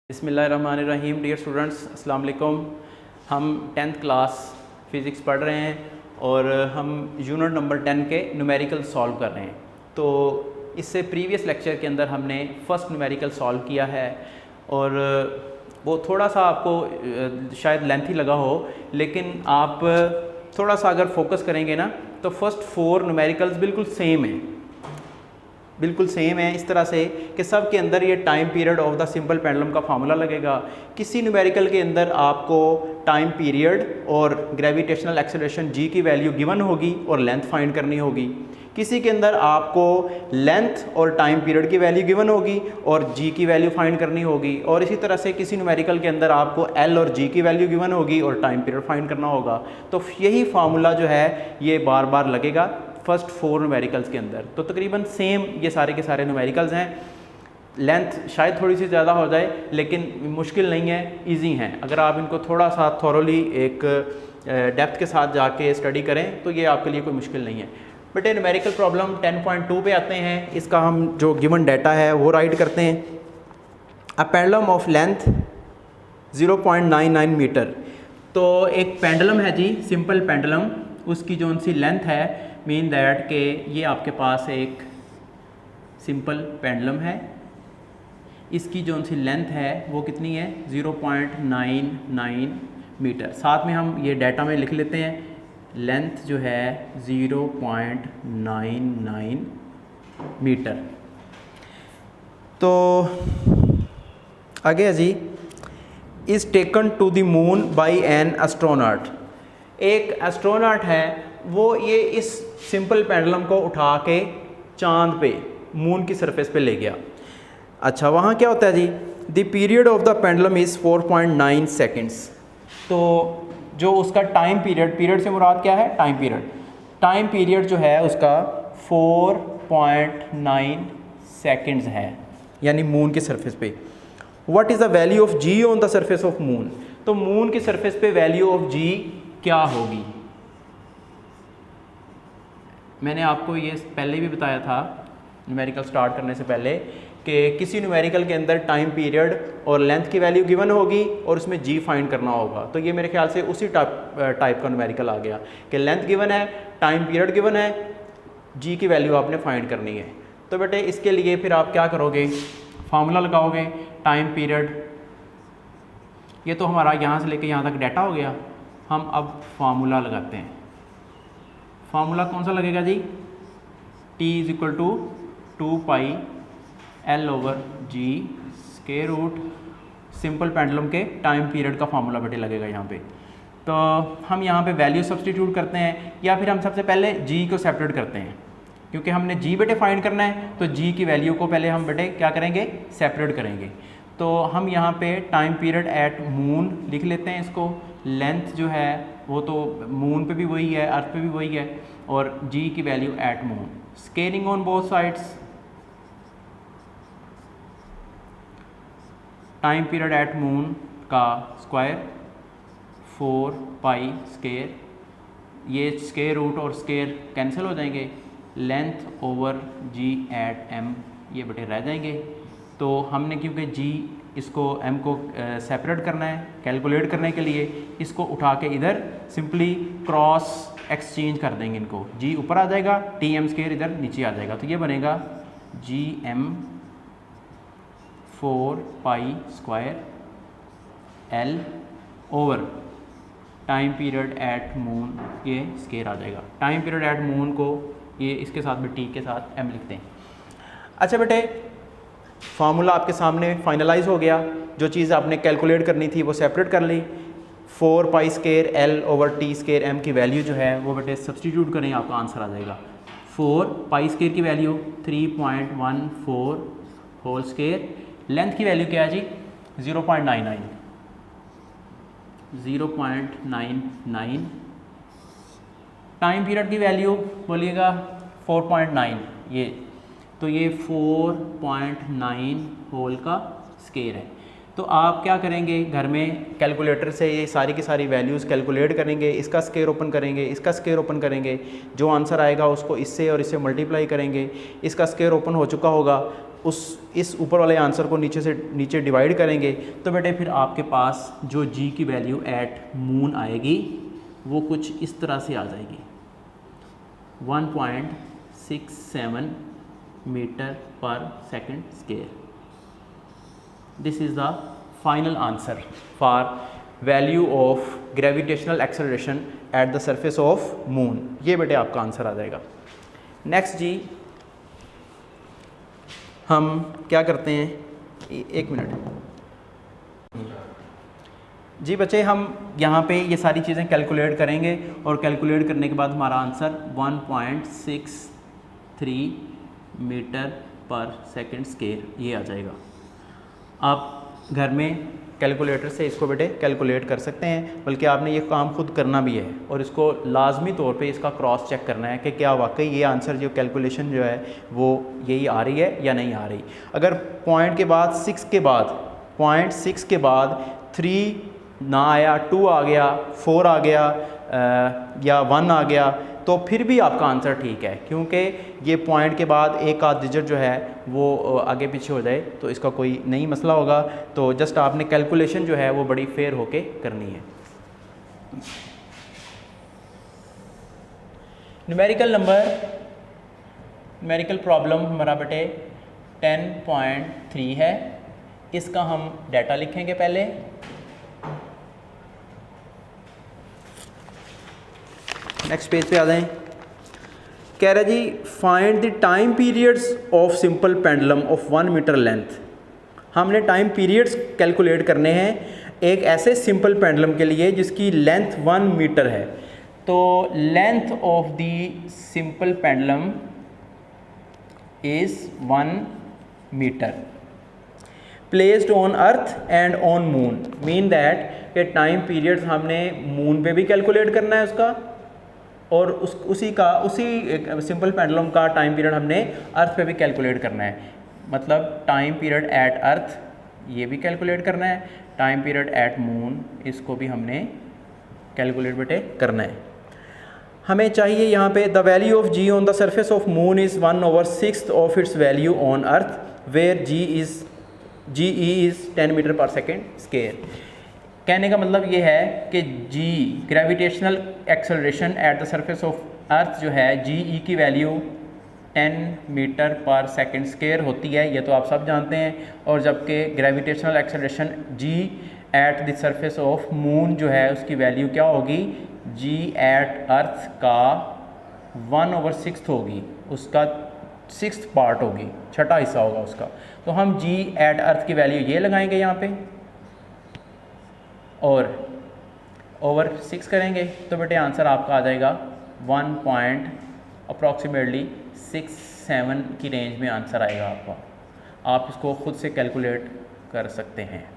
बिस्मिल्लाहिर्रहमानिर्रहीम। Dear students, अस्सलाम वालेकुम। हम 10th क्लास फ़िज़िक्स पढ़ रहे हैं और हम यूनिट नंबर 10 के न्यूमेरिकल सॉल्व कर रहे हैं। तो इससे प्रीवियस लेक्चर के अंदर हमने फ़र्स्ट न्यूमेरिकल सॉल्व किया है और वो थोड़ा सा आपको शायद लेंथी लगा हो, लेकिन आप थोड़ा सा अगर फोकस करेंगे ना तो फर्स्ट 4 न्यूमेरिकल्स बिल्कुल सेम हैं, बिल्कुल सेम है इस तरह से कि सब के अंदर ये time period of the simple pendulum का फार्मूला लगेगा। किसी न्यूमेरिकल के अंदर आपको टाइम पीरियड और ग्रेविटेशनल एक्सेलरेशन जी की वैल्यू गिवन होगी और लेंथ फाइंड करनी होगी। किसी के अंदर आपको लेंथ और टाइम पीरियड की वैल्यू गिवन होगी और जी की वैल्यू फाइंड करनी होगी। और इसी तरह से किसी न्यूमेरिकल के अंदर आपको एल और जी की वैल्यू गिवन होगी और टाइम पीरियड फाइंड करना होगा। तो यही फार्मूला जो है ये बार बार लगेगा फर्स्ट 4 न्यूमेरिकल्स के अंदर। तो तकरीबन सेम ये सारे के सारे न्यूमेरिकल्स हैं। लेंथ शायद थोड़ी सी ज़्यादा हो जाए लेकिन मुश्किल नहीं है, इजी हैं। अगर आप इनको थोड़ा सा थॉरोली एक डेप्थ के साथ जाके स्टडी करें तो ये आपके लिए कोई मुश्किल नहीं है। बट ये न्यूमेरिकल प्रॉब्लम 10.2 पे आते हैं। इसका हम जो गिवन डाटा है वो राइट करते हैं। A pendulum of length 0.99 metre. तो एक पेंडुलम है जी, सिंपल पेंडुलम, उसकी जो सी लेंथ है मीन दैट के ये आपके पास एक सिंपल पेंडुलम है, इसकी जो सी लेंथ है वो कितनी है 0.99 मीटर। साथ में हम ये डाटा में लिख लेते हैं, लेंथ जो है 0.99 मीटर। तो आगे जी, is taken to the moon by an astronaut. एक एस्ट्रोनॉट है, वो ये इस सिंपल पेंडुलम को उठा के चांद पे, मून की सरफेस पे ले गया। अच्छा, वहाँ क्या होता है जी, the period of the pendulum is 4.9 seconds. तो जो उसका टाइम पीरियड, पीरियड से मुराद क्या है, टाइम पीरियड, टाइम पीरियड जो है उसका 4.9 सेकेंड्स है, यानी मून की सरफेस पे। What is the value of g on the surface of moon. तो मून की सरफेस पे वैल्यू ऑफ जी क्या होगी। मैंने आपको ये पहले भी बताया था न्यूमेरिकल स्टार्ट करने से पहले कि किसी न्यूमेरिकल के अंदर टाइम पीरियड और लेंथ की वैल्यू गिवन होगी और उसमें जी फाइंड करना होगा। तो ये मेरे ख्याल से उसी टाइप का न्यूमेरिकल आ गया कि लेंथ गिवन है, टाइम पीरियड गिवन है, जी की वैल्यू आपने फाइंड करनी है। तो बेटे इसके लिए फिर आप क्या करोगे, फार्मूला लगाओगे। टाइम पीरियड, ये तो हमारा यहाँ से लेके यहाँ तक डाटा हो गया। हम अब फार्मूला लगाते हैं। फार्मूला कौन सा लगेगा जी, T is equal to 2 pi L over g square root simple pendulum के टाइम पीरियड का फार्मूला बेटे लगेगा यहाँ पे। तो हम यहाँ पे वैल्यू सब्सटीट्यूट करते हैं या फिर हम सबसे पहले जी को सेपरेट करते हैं, क्योंकि हमने जी बेटे फाइंड करना है। तो जी की वैल्यू को पहले हम बेटे क्या करेंगे, सेपरेट करेंगे। तो हम यहाँ पे टाइम पीरियड एट मून लिख लेते हैं इसको। लेंथ जो है वो तो मून पे भी वही है, अर्थ पे भी वही है, और जी की value eight moon. Scaling on both sides, time period at moon का स्क्वायर 4 पाई स्केयर, ये स्केयर रूट और स्केयर कैंसिल हो जाएंगे। लेंथ ओवर जी एट एम ये बेटे रह जाएंगे। तो हमने क्योंकि जी इसको एम को सेपरेट करना है कैलकुलेट करने के लिए, इसको उठा के इधर सिंपली क्रॉस एक्सचेंज कर देंगे इनको। जी ऊपर आ जाएगा, टी एम स्क्वायर इधर नीचे आ जाएगा। तो ये बनेगा g m 4 pi square l over time period at moon, ये स्क्वायर आ जाएगा। टाइम पीरियड एट मून को ये इसके साथ भी टी के साथ एम लिखते हैं। अच्छा बेटे, फार्मूला आपके सामने फाइनलाइज हो गया। जो चीज़ आपने कैलकुलेट करनी थी वो सेपरेट कर ली। 4 pi square l over t square m की वैल्यू जो है वो बेटे सब्सटीट्यूट करें, आपका आंसर आ जाएगा 4 पाई स्क्वायर की वैल्यू 3.14 होल स्क्वायर। लेंथ की वैल्यू क्या है जी 0.99। टाइम पीरियड की वैल्यू बोलिएगा 4.9, ये तो ये 4.9 होल का स्क्वायर है। तो आप क्या करेंगे, घर में कैलकुलेटर से ये सारी की सारी वैल्यूज़ कैलकुलेट करेंगे, इसका स्क्वायर ओपन करेंगे, इसका स्क्वायर ओपन करेंगे, जो आंसर आएगा उसको इससे और इससे मल्टीप्लाई करेंगे। इसका स्क्वायर ओपन हो चुका होगा इस ऊपर वाले आंसर को नीचे से नीचे डिवाइड करेंगे तो बेटे फिर आपके पास जो जी की वैल्यू एट मून आएगी वो कुछ इस तरह से आ जाएगी 1.67 metre per second square. This is the final answer for value of gravitational acceleration at the surface of moon. ये बेटे आपका आंसर आ जाएगा। नेक्स्ट जी हम क्या करते हैं, एक मिनट जी बच्चे, हम यहाँ पे ये सारी चीज़ें कैलकुलेट करेंगे और कैलकुलेट करने के बाद हमारा answer 1.63 metre per second square ये आ जाएगा। आप घर में कैलकुलेटर से इसको बेटे कैलकुलेट कर सकते हैं, बल्कि आपने ये काम खुद करना भी है और इसको लाजमी तौर पे इसका क्रॉस चेक करना है कि क्या वाकई ये आंसर जो कैलकुलेशन जो है वो यही आ रही है या नहीं आ रही। अगर पॉइंट के बाद 6 के बाद 0.6 के बाद 3 ना आया, 2 आ गया, 4 आ गया या 1 आ गया तो फिर भी आपका आंसर ठीक है, क्योंकि ये पॉइंट के बाद एक आध डिजिट जो है वो आगे पीछे हो जाए तो इसका कोई नहीं मसला होगा। तो जस्ट आपने कैलकुलेशन जो है वो बड़ी फेयर होके करनी है। न्यूमेरिकल प्रॉब्लम हमारा बेटे 10.3 है। इसका हम डाटा लिखेंगे पहले। नेक्स्ट पेज पे आ जाएं। कह रहा जी find the time periods of simple pendulum of 1 metre length. हमने टाइम पीरियड्स कैलकुलेट करने हैं एक ऐसे सिंपल पेंडुलम के लिए जिसकी लेंथ 1 मीटर है। तो length of the simple pendulum is 1 metre placed on earth and on moon. Mean that कि टाइम पीरियड्स हमने मून पे भी कैलकुलेट करना है उसका, और उसी सिंपल पेंडुलम का टाइम पीरियड हमने अर्थ पे भी कैलकुलेट करना है। मतलब टाइम पीरियड एट अर्थ ये भी कैलकुलेट करना है, टाइम पीरियड एट मून इसको भी हमने कैलकुलेट बेटे करना है। हमें चाहिए यहाँ पे the value of g on the surface of moon is 1/6 of its value on earth where g e is 10 metre per second square. कहने का मतलब ये है कि g gravitational acceleration at the surface of earth जो है g e की value 10 metre per second square होती है, ये तो आप सब जानते हैं। और जबकि gravitational acceleration g at the surface of moon जो है उसकी वैल्यू क्या होगी, जी एट अर्थ का 1/6 होगी, उसका 6th पार्ट होगी, छठा हिस्सा होगा उसका। तो हम जी एट अर्थ की वैल्यू ये लगाएंगे यहाँ पे और ओवर 6 करेंगे तो बेटे आंसर आपका आ जाएगा 1.67 की रेंज में आंसर आएगा आपका। आप इसको खुद से कैलकुलेट कर सकते हैं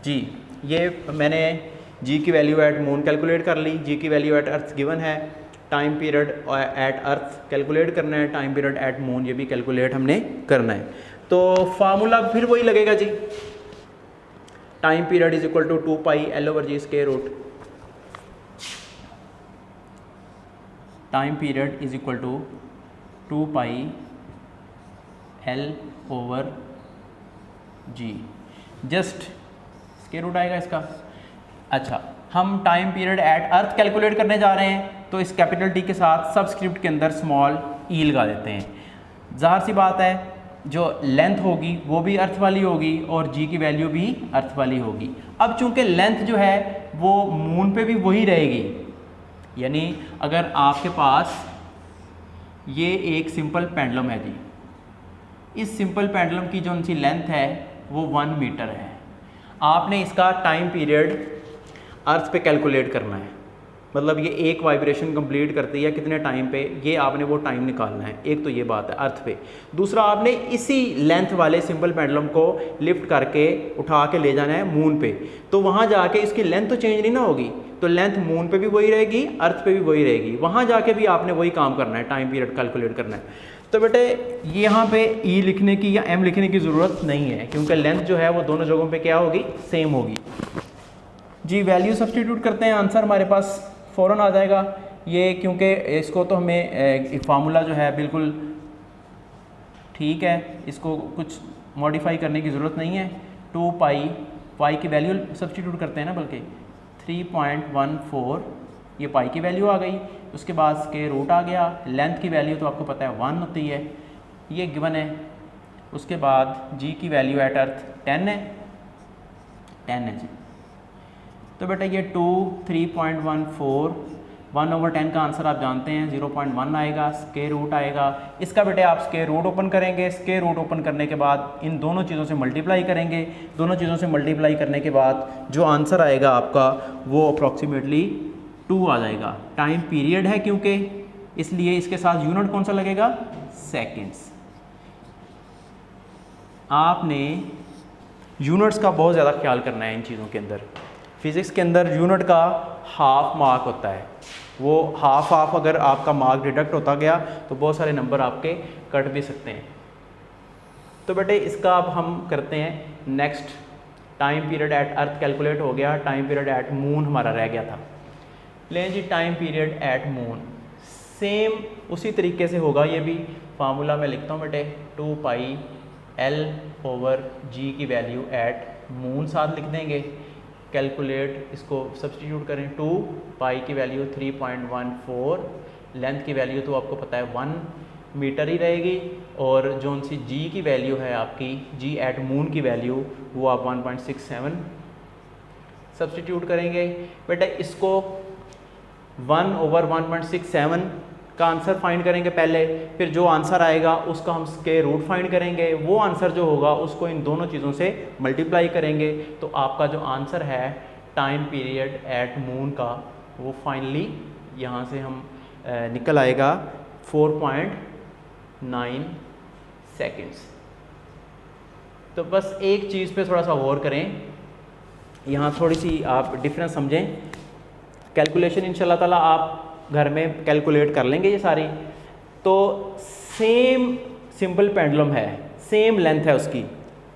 जी। ये मैंने जी की वैल्यू एट मून कैलकुलेट कर ली, जी की वैल्यू एट अर्थ गिवन है, time period at earth calculate करना है, टाइम पीरियड एट मून ये भी कैलकुलेट हमने करना है। तो फार्मूला फिर वही लगेगा जी, time period is equal to 2 pi L over g square root. Time period is equal to 2 pi L over g, just square root आएगा इसका। अच्छा, हम time period at earth calculate करने जा रहे हैं तो इस कैपिटल टी के साथ सबस्क्रिप्ट के अंदर स्मॉल ई लगा देते हैं। ज़ाहिर सी बात है जो लेंथ होगी वो भी अर्थ वाली होगी और जी की वैल्यू भी अर्थ वाली होगी। अब चूंकि लेंथ जो है वो मून पे भी वही रहेगी, यानी अगर आपके पास ये एक सिंपल पेंडुलम है जी, इस सिंपल पेंडुलम की जो उनकी लेंथ है वो 1 मीटर है। आपने इसका टाइम पीरियड अर्थ पे कैलकुलेट करना है, मतलब ये एक वाइब्रेशन कंप्लीट करती है कितने टाइम पे, ये आपने वो टाइम निकालना है। एक तो ये बात है अर्थ पे। दूसरा, आपने इसी लेंथ वाले सिंपल पेंडुलम को लिफ्ट करके उठा के ले जाना है मून पे, तो वहाँ जाके इसकी लेंथ तो चेंज नहीं ना होगी, तो लेंथ मून पे भी वही रहेगी, अर्थ पे भी वही रहेगी। वहाँ जाके भी आपने वही काम करना है, टाइम पीरियड कैलकुलेट करना है। तो बेटे यहाँ पे ई लिखने की या एम लिखने की ज़रूरत नहीं है, क्योंकि लेंथ जो है वो दोनों जगहों पे क्या होगी, सेम होगी जी। वैल्यू सब्स्टिट्यूट करते हैं, आंसर हमारे पास फ़ौरन आ जाएगा ये, क्योंकि इसको तो हमें फार्मूला जो है बिल्कुल ठीक है, इसको कुछ मॉडिफाई करने की ज़रूरत नहीं है। 2 पाई, पाई की वैल्यू सब्सटीट्यूट करते हैं ना, बल्कि 3.14 ये पाई की वैल्यू आ गई। उसके बाद स्क्वायर रूट आ गया। लेंथ की वैल्यू तो आपको पता है 1 होती है, ये गिवन है। उसके बाद जी की वैल्यू एट अर्थ 10 है, 10 है जी। तो बेटा ये 2, 3.14, 1/10 का आंसर आप जानते हैं 0.1 आएगा। स्क्वायर रूट आएगा, इसका बेटे आप स्क्वायर रूट ओपन करेंगे। स्क्वायर रूट ओपन करने के बाद इन दोनों चीज़ों से मल्टीप्लाई करेंगे। दोनों चीज़ों से मल्टीप्लाई करने के बाद जो आंसर आएगा आपका वो अप्रॉक्सीमेटली 2 आ जाएगा। टाइम पीरियड है क्योंकि, इसलिए इसके साथ यूनिट कौन सा लगेगा, सेकेंड्स। आपने यूनिट्स का बहुत ज़्यादा ख्याल करना है इन चीज़ों के अंदर। फिज़िक्स के अंदर यूनिट का हाफ मार्क होता है, वो हाफ अगर आपका मार्क डिडक्ट होता गया तो बहुत सारे नंबर आपके कट भी सकते हैं। तो बेटे इसका अब हम करते हैं next. Time period at earth calculate हो गया, टाइम पीरियड एट मून हमारा रह गया था। लें जी time period at moon, same उसी तरीके से होगा ये भी। फार्मूला मैं लिखता हूँ बेटे, 2 पाई L/G की वैल्यू एट मून साथ लिख देंगे। कैलकुलेट, इसको सब्सटीट्यूट करें। 2 पाई की वैल्यू 3.14, लेंथ की वैल्यू तो आपको पता है 1 मीटर ही रहेगी, और जो सी जी की वैल्यू है आपकी, जी एट मून की वैल्यू वो आप 1.67 सब्सटीट्यूट करेंगे। बेटा इसको 1/1.67 का आंसर फाइंड करेंगे पहले, फिर जो आंसर आएगा उसका हम स्क्वायर रूट फाइंड करेंगे। वो आंसर जो होगा उसको इन दोनों चीज़ों से मल्टीप्लाई करेंगे, तो आपका जो आंसर है टाइम पीरियड एट मून का, वो फाइनली यहाँ से हम निकल आएगा 4.9 सेकेंड्स। तो बस एक चीज़ पे थोड़ा सा गौर करें, यहाँ थोड़ी सी आप डिफरेंस समझें। कैलकुलेशन इंशाल्लाह ताला आप घर में कैलकुलेट कर लेंगे ये सारी। तो सेम सिंपल पेंडुलम है, सेम लेंथ है उसकी,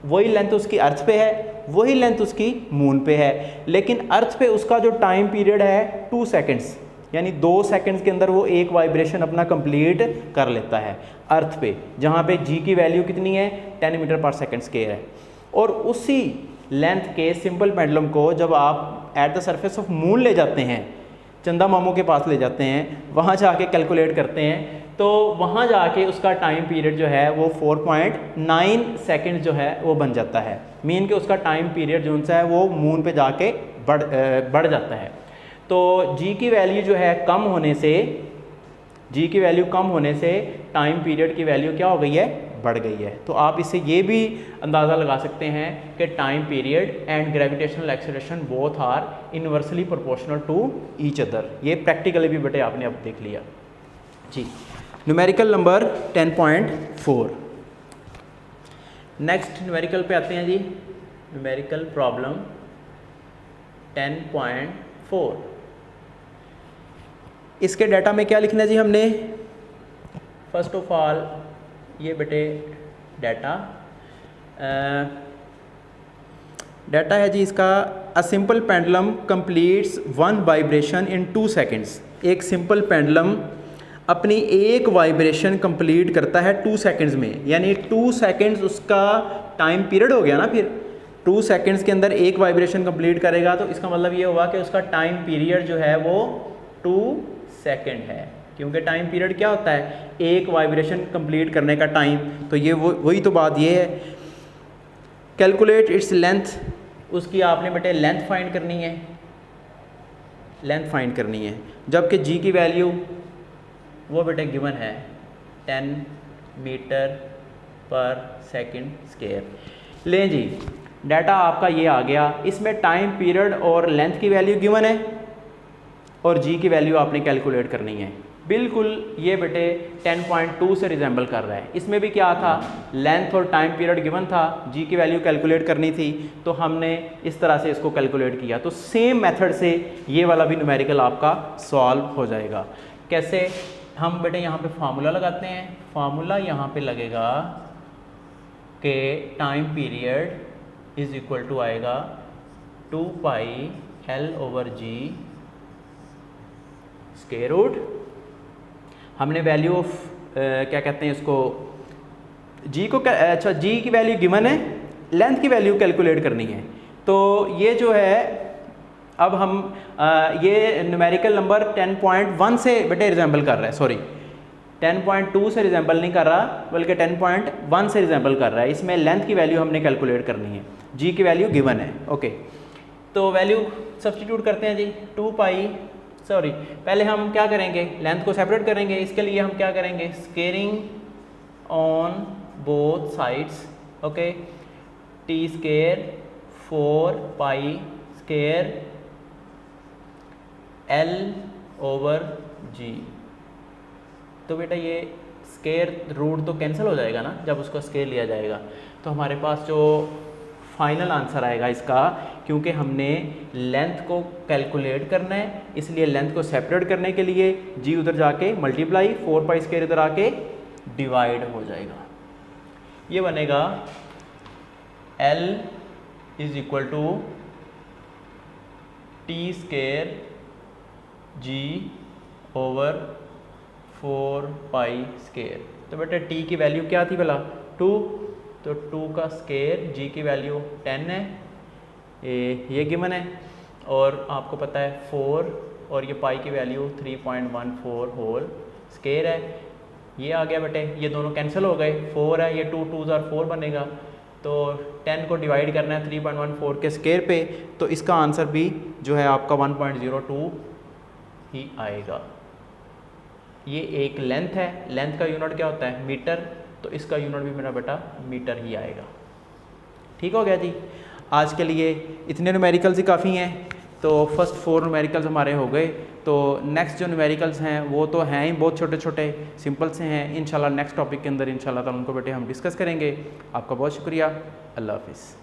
वही लेंथ उसकी अर्थ पे है, वही लेंथ उसकी मून पे है, लेकिन अर्थ पे उसका जो टाइम पीरियड है 2 सेकेंड्स, यानी 2 सेकेंड्स के अंदर वो एक वाइब्रेशन अपना कंप्लीट कर लेता है अर्थ पे, जहाँ पे जी की वैल्यू कितनी है 10 मीटर पर सेकेंड स्क्वायर है। और उसी लेंथ के सिंपल पेंडुलम को जब आप eight the surface of moon ले जाते हैं, चंदा मामू के पास ले जाते हैं, वहाँ जाके कैलकुलेट करते हैं, तो वहाँ जाके उसका टाइम पीरियड जो है वो 4.9 सेकेंड जो है वो बन जाता है। मीन के उसका टाइम पीरियड जो सा है वो मून पे जाके बढ़ जाता है। तो जी की वैल्यू जो है कम होने से, जी की वैल्यू कम होने से टाइम पीरियड की वैल्यू क्या हो गई है, बढ़ गई है। तो आप इससे ये भी अंदाज़ा लगा सकते हैं कि time period and gravitational acceleration both are inversely proportional to each other. ये प्रैक्टिकली भी बेटे आपने अब देख लिया जी। Numerical number 10.4। नेक्स्ट न्यूमेरिकल पे आते हैं जी। Numerical problem 10.4। इसके डाटा में क्या लिखना है जी हमने? फर्स्ट ऑफ ऑल ये बेटे डाटा है जी इसका। A simple pendulum completes 1 vibration in 2 seconds. एक सिंपल पेंडुलम अपनी एक वाइब्रेशन कंप्लीट करता है 2 सेकेंड्स में, यानी 2 सेकेंड्स उसका टाइम पीरियड हो गया ना। फिर 2 सेकेंड्स के अंदर एक वाइब्रेशन कंप्लीट करेगा, तो इसका मतलब ये हुआ कि उसका टाइम पीरियड जो है वो 2 सेकेंड है, क्योंकि टाइम पीरियड क्या होता है, एक वाइब्रेशन कंप्लीट करने का टाइम। तो ये वही तो बात ये है। कैलकुलेट इट्स लेंथ, उसकी आपने बेटे लेंथ फाइंड करनी है, लेंथ फाइंड करनी है। जबकि जी की वैल्यू वो बेटे गिवन है 10 मीटर पर सेकेंड स्क्वायर। लें जी डाटा आपका ये आ गया। इसमें टाइम पीरियड और लेंथ की वैल्यू गिवन है और जी की वैल्यू आपने कैलकुलेट करनी है। बिल्कुल ये बेटे 10.2 से रिजेंबल कर रहा है। इसमें भी क्या था, लेंथ और टाइम पीरियड गिवन था, जी की वैल्यू कैलकुलेट करनी थी, तो हमने इस तरह से इसको कैलकुलेट किया। तो सेम मेथड से ये वाला भी न्यूमेरिकल आपका सॉल्व हो जाएगा। कैसे? हम बेटे यहाँ पे फार्मूला लगाते हैं। फार्मूला यहाँ पे लगेगा कि time period is equal to आएगा 2 पाई L/G स्क्वायर रूट। हमने वैल्यू ऑफ क्या कहते हैं इसको, जी को अच्छा जी की वैल्यू गिवन है, लेंथ की वैल्यू कैलकुलेट करनी है। तो ये जो है अब हम ये न्यूमेरिकल नंबर 10.1 से बेटे रिजेंबल कर रहा है, सॉरी 10.2 से रिजेंबल नहीं कर रहा बल्कि 10.1 से रिजेंबल कर रहा है। इसमें लेंथ की वैल्यू हमने कैलकुलेट करनी है, जी की वैल्यू गिवन है। ओके, तो वैल्यू सब्सटीट्यूट करते हैं जी। 2 पाई, सॉरी पहले हम क्या करेंगे, लेंथ को सेपरेट करेंगे। इसके लिए हम क्या करेंगे, squaring on both sides. Okay, T square 4 pi square L over g. तो बेटा ये स्केयर रूट तो कैंसिल हो जाएगा ना जब उसको स्केयर लिया जाएगा। तो हमारे पास जो फाइनल आंसर आएगा इसका, क्योंकि हमने लेंथ को कैलकुलेट करना है इसलिए लेंथ को सेपरेट करने के लिए जी उधर जाके मल्टीप्लाई, 4 पाई स्केयर इधर आके डिवाइड हो जाएगा। ये बनेगा L is equal to t square g over 4 pi square. तो बेटा टी की वैल्यू क्या थी भला, 2, तो 2 का स्केयर, जी की वैल्यू 10 है, ये गिवन है, और आपको पता है 4 और ये पाई की वैल्यू 3.14 होल स्केयर है। ये आ गया बेटे, ये दोनों कैंसिल हो गए, 4 है, ये 2 2 और 4 बनेगा। तो 10 को डिवाइड करना है 3.14 के स्केयर पे, तो इसका आंसर भी जो है आपका 1.02 ही आएगा। ये एक लेंथ है, लेंथ का यूनिट क्या होता है, मीटर, तो इसका यूनिट भी मेरा बेटा मीटर ही आएगा। ठीक हो गया जी। आज के लिए इतने न्यूमेरिकल्स ही काफ़ी हैं। तो फर्स्ट 4 न्यूमेरिकल्स हमारे हो गए। तो नेक्स्ट जो न्यूमेरिकल्स हैं वो तो हैं ही बहुत छोटे छोटे सिंपल से हैं। इंशाल्लाह नेक्स्ट टॉपिक के अंदर इंशाल्लाह ताला उनको बेटे हम डिस्कस करेंगे। आपका बहुत शुक्रिया। अल्लाह हाफिज़।